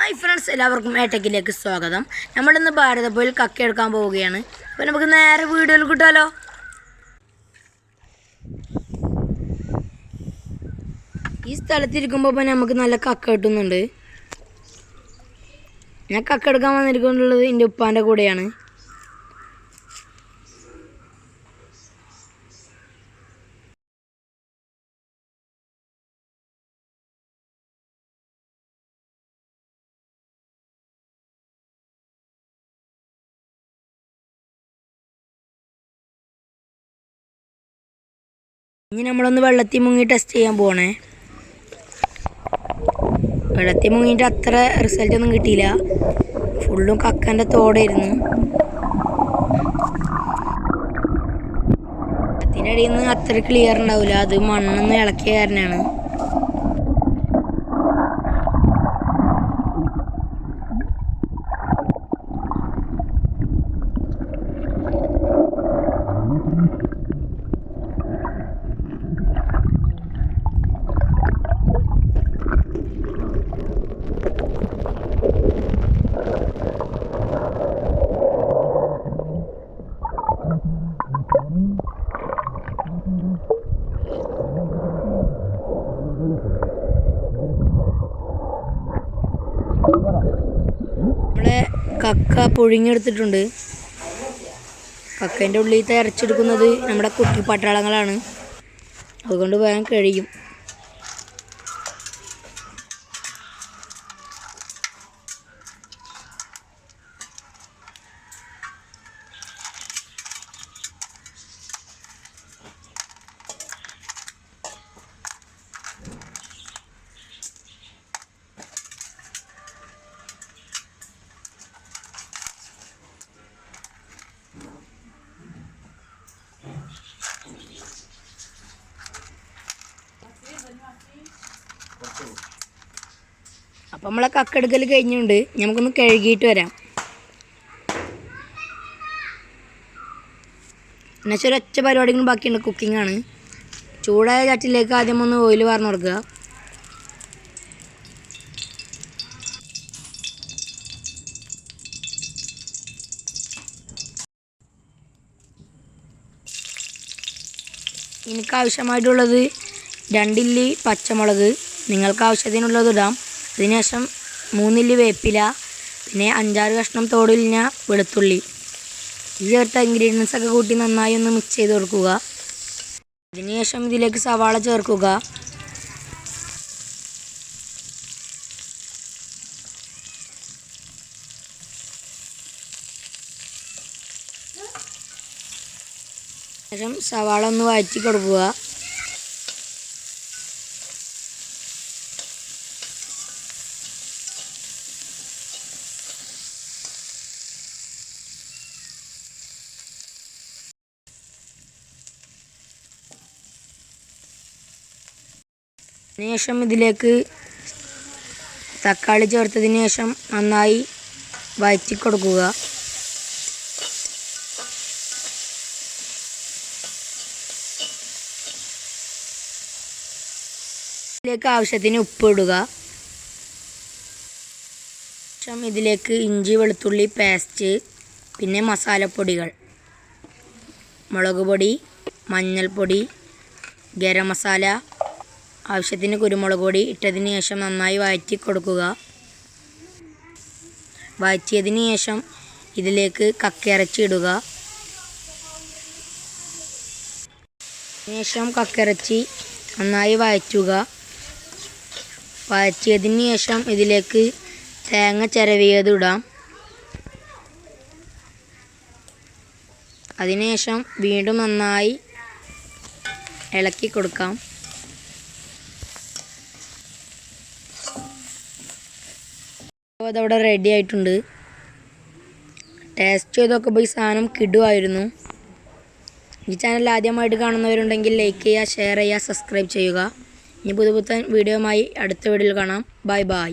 Hi friends, എല്ലാവർക്കും ഏട്ടക്കിലേക്ക് സ്വാഗതം. നമ്മളിന്ന് ഭാരതപ്പുഴയിൽ കക്കയെടുക്കാൻ പോവുകയാണ്. അപ്പോൾ നമുക്ക് നേരെ വീഡിയോയിൽ കിട്ടാലോ. ഈ സ്ഥലത്തിരിക്കുമ്പോൾ ഇപ്പോൾ നമുക്ക് നല്ല കക്ക കിട്ടുന്നുണ്ട്. ഞാൻ കക്ക എടുക്കാൻ വന്നിരിക്കുന്നുള്ളത് എൻ്റെ ഉപ്പാൻ്റെ കൂടെയാണ്. ഇനി നമ്മളൊന്ന് വെള്ളത്തിൽ മുങ്ങി ടെസ്റ്റ് ചെയ്യാൻ പോകണേ. വെള്ളത്തിൽ മുങ്ങിയിട്ട് അത്ര റിസൾട്ടൊന്നും കിട്ടിയില്ല. ഫുള്ളും കക്കൻ്റെ തോടായിരുന്നു. അതിനടിയിൽ നിന്ന് അത്ര ക്ലിയർ ഉണ്ടാവില്ല. അത് മണ്ണൊന്നും ഇളക്കിയ കാരണമാണ്. നമ്മളെ കക്ക പുഴുങ്ങിയെടുത്തിട്ടുണ്ട്. കക്കേൻ്റെ ഉള്ളിലത്തെ ഇറച്ചെടുക്കുന്നത് നമ്മുടെ കുട്ടി പട്ടാളങ്ങളാണ്. അതുകൊണ്ട് വേഗം കഴിയും. അപ്പം നമ്മളെ കക്കെടുക്കൽ കഴിഞ്ഞുകൊണ്ട് നമുക്കൊന്ന് കഴുകിയിട്ട് വരാം. എന്നുവെച്ചാൽ ഒരൊറ്റ പരിപാടികളും ബാക്കിയുണ്ട്. കുക്കിങ്ങാണ്. ചൂടായ ചട്ടിലേക്ക് ആദ്യം ഒന്ന് ഓയിൽ വാർന്നു കൊടുക്കുക. എനിക്കാവശ്യമായിട്ടുള്ളത് 2 ഇല്ലി പച്ചമുളക്, നിങ്ങൾക്ക് ആവശ്യത്തിനുള്ളത് ഇടാം. അതിനുശേഷം 3 ഇല്ലി വേപ്പില, പിന്നെ 5-6 കഷ്ണം തോടിലിഞ്ഞ വെളുത്തുള്ളി. ഈ ചേർത്ത ഇൻഗ്രീഡിയൻസ് ഒക്കെ കൂട്ടി നന്നായി ഒന്ന് മിക്സ് ചെയ്ത് കൊടുക്കുക. അതിനുശേഷം ഇതിലേക്ക് സവാള ചേർക്കുക. ശേഷം സവാള ഒന്ന് വഴറ്റി കൊടുക്കുക. അതിനുശേഷം ഇതിലേക്ക് തക്കാളി ചേർത്തതിന് ശേഷം നന്നായി വഴറ്റി കൊടുക്കുക. ഇതിലേക്ക് ആവശ്യത്തിന് ഉപ്പ് ഇടുക. ശേഷം ഇതിലേക്ക് ഇഞ്ചി വെളുത്തുള്ളി പേസ്റ്റ്, പിന്നെ മസാലപ്പൊടികൾ, മുളക് പൊടി, മഞ്ഞൾപ്പൊടി, ഗരം മസാല, ആവശ്യത്തിന് കുരുമുളക് പൊടി ഇട്ടതിന് ശേഷം നന്നായി വഴറ്റി കൊടുക്കുക. വഴറ്റിയതിന് ശേഷം ഇതിലേക്ക് കക്കയിറച്ചി ഇടുക. ശേഷം കക്കയിറച്ചി നന്നായി വഴറ്റുക. വഴറ്റിയതിന് ശേഷം ഇതിലേക്ക് തേങ്ങ ചിരവിയത് ഇടാം. അതിനുശേഷം വീണ്ടും നന്നായി ഇളക്കി കൊടുക്കാം. അപ്പോൾ അതവിടെ റെഡി ആയിട്ടുണ്ട്. ടേസ്റ്റ് ചെയ്ത് നോക്കുമ്പോൾ ഈ സാധനം കിടുവായിരുന്നു. ഈ ചാനൽ ആദ്യമായിട്ട് കാണുന്നവരുണ്ടെങ്കിൽ ലൈക്ക് ചെയ്യുക, ഷെയർ ചെയ്യുക, സബ്സ്ക്രൈബ് ചെയ്യുക. ഇനി പുതുപുത്തൻ വീഡിയോയുമായി അടുത്ത വീഡിയോയിൽ കാണാം. Bye bye.